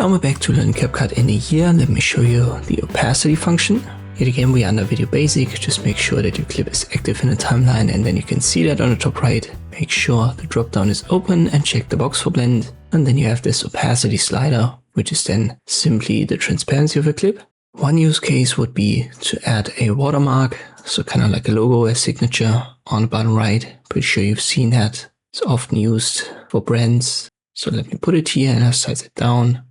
And we're back to learn CapCut in a year. Let me show you the opacity function. Yet again, we are under video basic. Just make sure that your clip is active in the timeline, and then you can see that on the top right. Make sure the drop down is open and check the box for blend. And then you have this opacity slider, which is then simply the transparency of a clip. One use case would be to add a watermark, so kind of like a logo, a signature on the bottom right. Pretty sure you've seen that. It's often used for brands. So let me put it here and I'll size it down.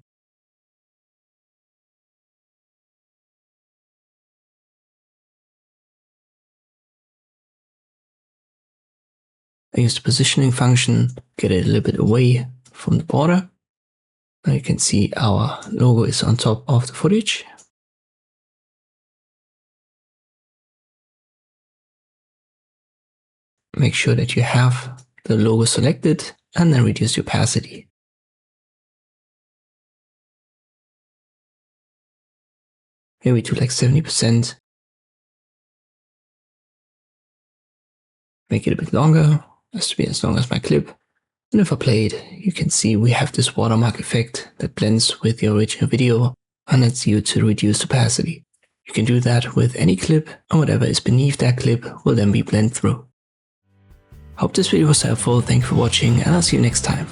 I use the positioning function, get it a little bit away from the border. Now you can see our logo is on top of the footage. Make sure that you have the logo selected and then reduce the opacity. Maybe to like 70%. Make it a bit longer. Has to be as long as my clip. And if I play it, you can see we have this watermark effect that blends with the original video, and it's due to reduced opacity. You can do that with any clip, and whatever is beneath that clip will then be blended through. Hope this video was helpful. Thank you for watching, and I'll see you next time.